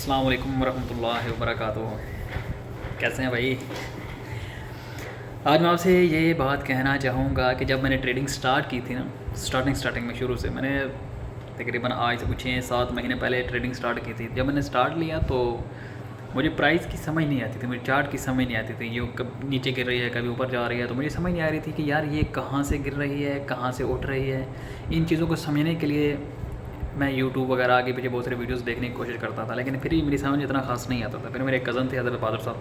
अस्सलाम वालेकुम रहमतुल्लाहि व बरकातुहू। कैसे हैं भाई? आज मैं आपसे ये बात कहना चाहूँगा कि जब मैंने ट्रेडिंग स्टार्ट की थी ना, स्टार्टिंग में शुरू से मैंने तकरीबन आज से कुछ 6-7 महीने पहले ट्रेडिंग स्टार्ट की थी। जब मैंने स्टार्ट लिया तो मुझे प्राइस की समझ नहीं आती थी, मुझे चार्ट की समझ नहीं आती थी। ये कब नीचे गिर रही है, कभी ऊपर जा रही है, तो मुझे समझ नहीं आ रही थी कि यार ये कहाँ से गिर रही है, कहाँ से उठ रही है। इन चीज़ों को समझने के लिए मैं यूट्यूब वगैरह आगे पीछे बहुत सारे वीडियोस देखने की कोशिश करता था, लेकिन फिर भी मेरी समझ इतना खास नहीं आता था। फिर मेरे कज़न थे हज़रत बहादुर साहब,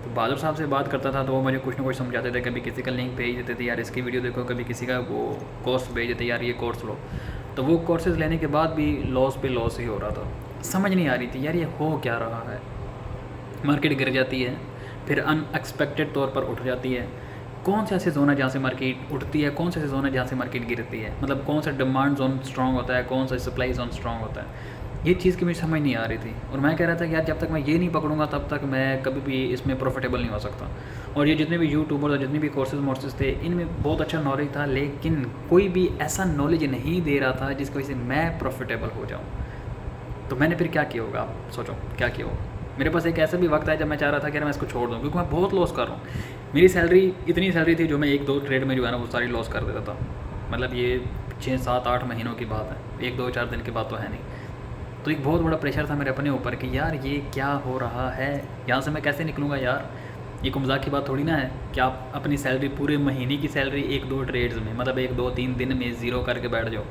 तो बहादुर साहब से बात करता था तो वो मुझे कुछ ना कुछ समझाते थे। कभी किसी का लिंक भेज देते थे, यार इसकी वीडियो देखो, कभी किसी का वो कोर्स भेज देते, यार ये कोर्स लो। तो वो कोर्सेज़ लेने के बाद भी लॉस पे लॉस ही हो रहा था। समझ नहीं आ रही थी यार ये हो क्या रहा है। मार्केट गिर जाती है, फिर अनएक्सपेक्टेड तौर पर उठ जाती है। कौन से ऐसे जोन है जहाँ से मार्केट उठती है, कौन से ऐसे जोन है जहाँ से मार्केट गिरती है, मतलब कौन सा डिमांड जोन स्ट्रॉन्ग होता है, कौन सा सप्लाई जोन स्ट्रॉन्ग होता है। ये चीज़ की मुझे समझ नहीं आ रही थी और मैं कह रहा था कि यार जब तक मैं ये नहीं पकड़ूंगा तब तक मैं कभी भी इसमें प्रॉफिटेबल नहीं हो सकता। और ये जितने भी यूट्यूबर और जितने भी कोर्सेज थे, इनमें बहुत अच्छा नॉलेज था, लेकिन कोई भी ऐसा नॉलेज नहीं दे रहा था जिसकी वजह से मैं प्रॉफिटेबल हो जाऊँ। तो मैंने फिर क्या किया होगा, आप सोचो क्या किया होगा। मेरे पास एक ऐसा भी वक्त है जब मैं चाह रहा था कि यार मैं इसको छोड़ दूँ, क्योंकि मैं बहुत लॉस कर रहा हूँ। मेरी सैलरी इतनी सैलरी थी जो मैं 1-2 ट्रेड में जो है ना वो सारी लॉस कर देता था। मतलब ये 6-7-8 महीनों की बात है, 1-2-4 दिन की बात तो है नहीं। तो एक बहुत बड़ा प्रेशर था मेरे अपने ऊपर कि यार ये क्या हो रहा है, यहाँ से मैं कैसे निकलूँगा यार। ये कोई मजाक की बात थोड़ी ना है कि आप अपनी सैलरी पूरे महीने की सैलरी 1-2 ट्रेड्स में, मतलब 1-2-3 दिन में ज़ीरो करके बैठ जाओ।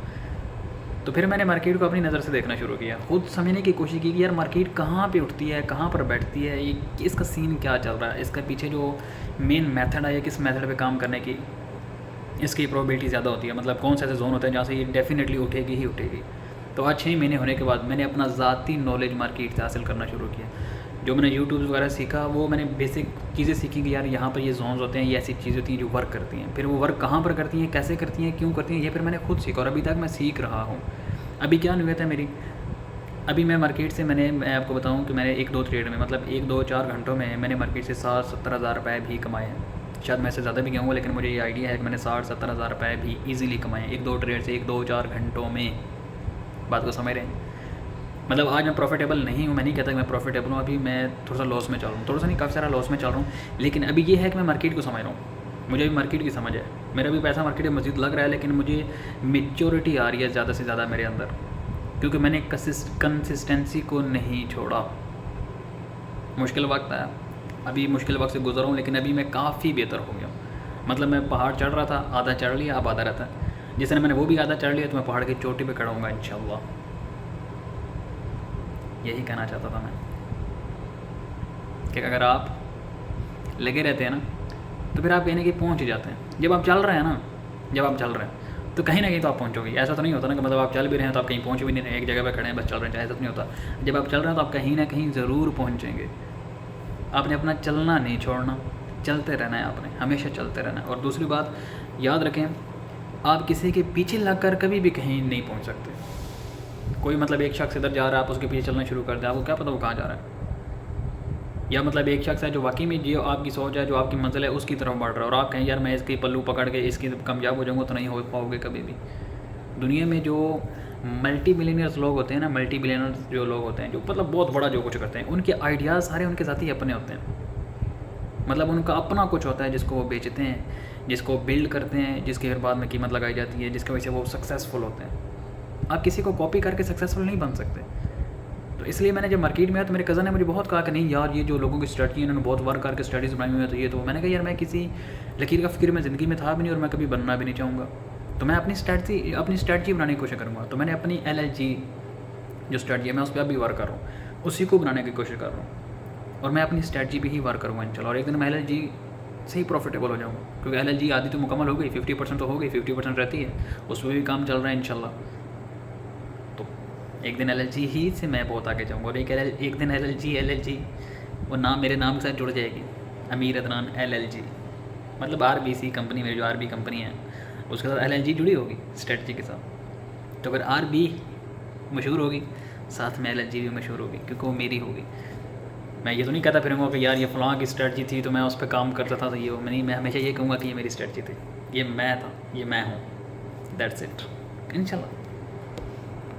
तो फिर मैंने मार्केट को अपनी नज़र से देखना शुरू किया, खुद समझने की कोशिश की कि यार मार्केट कहाँ पे उठती है, कहाँ पर बैठती है, ये इसका सीन क्या चल रहा है, इसका पीछे जो मेन मेथड है, किस मेथड पे काम करने की इसकी प्रोबेबिलिटी ज़्यादा होती है। मतलब कौन से ऐसे जोन होते हैं जहाँ से ये डेफिनेटली उठेगी ही उठेगी। तो आज 6 महीने होने के बाद मैंने अपना ज़ाती नॉलेज मार्केट से हासिल करना शुरू किया। जो मैंने यूट्यूब वगैरह सीखा वो मैंने बेसिक चीज़ें सीखी कि यार यहाँ पर ये जोन्स होते हैं, ये ऐसी चीज़ें होती हैं जो वर्क करती हैं। फिर वो वर्क कहाँ पर करती हैं, कैसे करती हैं, क्यों करती हैं, ये फिर मैंने खुद सीखा और अभी तक मैं सीख रहा हूँ। अभी क्या नियत है मेरी, अभी मैं मार्केट से मैं आपको बताऊं कि मैंने 1-2 ट्रेड में, मतलब 1-2-4 घंटों में मैंने मार्केट से 60-70 हज़ार रुपये भी कमाए हैं। शायद मैं से ज़्यादा भी गया हूँ, लेकिन मुझे ये आइडिया है कि मैंने 60-70 हज़ार रुपये भी ईज़िली कमाए हैं 1-2 ट्रेड से 1-2-4 घंटों में। बात को समझ रहे हैं? मतलब आज मैं प्रॉफिटेबल नहीं हूँ, मैं नहीं कहता कि मैं प्रॉफिटेबल हूँ, अभी मैं थोड़ा सा लॉस में चल रहा हूँ, थोड़ा सा नहीं काफ़ी सारा लॉस में चल रहा हूँ। लेकिन अभी ये है कि मैं मार्केट को समझ रहा हूँ, मुझे अभी मार्केट की समझ है। मेरा भी पैसा मार्केट में मज़ीद लग रहा है, लेकिन मुझे मेच्योरिटी आ रही है ज़्यादा से ज़्यादा मेरे अंदर, क्योंकि मैंने कंसिस्टेंसी को नहीं छोड़ा। मुश्किल वक्त है, अभी मुश्किल वक्त से गुजरा हूँ, लेकिन अभी मैं काफ़ी बेहतर हो गया। मतलब मैं पहाड़ चढ़ रहा था, आधा चढ़ लिया, अब आधा रहता है। जिस मैंने वो भी आधा चढ़ लिया तो मैं पहाड़ की चोटी पे खड़ा हूँगा इंशाल्लाह। यही कहना चाहता था मैं कि अगर आप लगे रहते हैं ना तो फिर आप कहीं ना कहीं पहुँच ही जाते हैं। जब आप चल रहे हैं ना, जब आप चल रहे हैं तो कहीं ना कहीं तो आप पहुँचोगे। ऐसा तो नहीं होता ना कि मतलब आप चल भी रहे हैं तो आप कहीं पहुँच भी नहीं रहे, एक जगह पर खड़े हैं बस चल रहे हैं, ऐसा तो नहीं होता। जब आप चल रहे हैं तो आप कहीं ना कहीं ज़रूर पहुँचेंगे। आपने अपना चलना नहीं छोड़ना, चलते रहना है, आपने हमेशा चलते रहना है। और दूसरी बात याद रखें, आप किसी के पीछे लग कर कभी भी कहीं नहीं पहुँच सकते। कोई मतलब एक शख्स इधर जा रहा है, आप उसके पीछे चलना शुरू कर दें, आपको क्या पता वो कहाँ जा रहा है। या मतलब एक शख्स है जो वाकई में जो आपकी सोच है, जो आपकी मंजिल है, उसकी तरफ बढ़ रहा है, और आप कहें यार मैं इसके पल्लू पकड़ के इसकी कामयाब हो जाऊँगा, तो नहीं हो पाओगे कभी भी। दुनिया में जो मल्टी बिलियनर्स लोग होते हैं ना, मल्टी बिलियनर्स जो लोग होते हैं, जो मतलब बहुत बड़ा जो कुछ करते हैं, उनके आइडियाज़ सारे उनके साथ ही अपने होते हैं। मतलब उनका अपना कुछ होता है जिसको वो बेचते हैं, जिसको बिल्ड करते हैं, जिसके फिर बाद में कीमत लगाई जाती है, जिसकी वजह से वो सक्सेसफुल होते हैं। आप किसी को कॉपी करके सक्सेसफुल नहीं बन सकते। तो इसलिए मैंने जब मार्केट में आया तो मेरे कज़न ने मुझे बहुत कहा कि नहीं यार ये जो लोगों की स्ट्रेटजी है, इन्होंने बहुत वर्क करके स्टडीज़ बनाई हुई है, तो ये तो मैंने कहा यार मैं किसी लकीर का फ़िक्र में ज़िंदगी में था भी नहीं और मैं कभी बनना भी नहीं चाहूँगा। तो मैं अपनी स्ट्रेटजी बनाने की कोशिश करूँगा। तो मैंने अपनी LLG जो स्ट्रेटजी है मैं उस पर अभी वर्क कर रहा हूँ, उसी को बनाने की कोशिश कर रहा हूँ, और मैं अपनी स्ट्रेटजी पर ही वर्क करूँगा इंशाल्लाह। और एक दिन मैं LLG से ही प्रॉफिटेबल हो जाऊँगा, क्योंकि LLG आधी तो मुकम्मल हो गई, 50% तो हो गई, 50% रहती है, उस पर भी काम चल रहा है इंशाल्लाह। तो एक दिन LLG ही से मैं बहुत आगे जाऊँगा, और एक दिन LLG वो नाम मेरे नाम के साथ जुड़ जाएगी, अमीर अदनान LLG। मतलब RBC कंपनी, मेरी जो RB कंपनी है उसके साथ LLG जुड़ी होगी स्ट्रेटजी के साथ। तो अगर RB मशहूर होगी, साथ में LLG भी मशहूर होगी, क्योंकि वो मेरी होगी। मैं ये तो नहीं कहता फिरूँगा कि यार ये फ़लाँ की स्ट्रेटजी थी तो मैं उस पर काम करता था, तो ये वो नहीं, मैं हमेशा ये कहूँगा कि ये मेरी स्ट्रेटजी थी, ये मैं था, ये मैं हूँ, दैट्स इट इंशाल्लाह।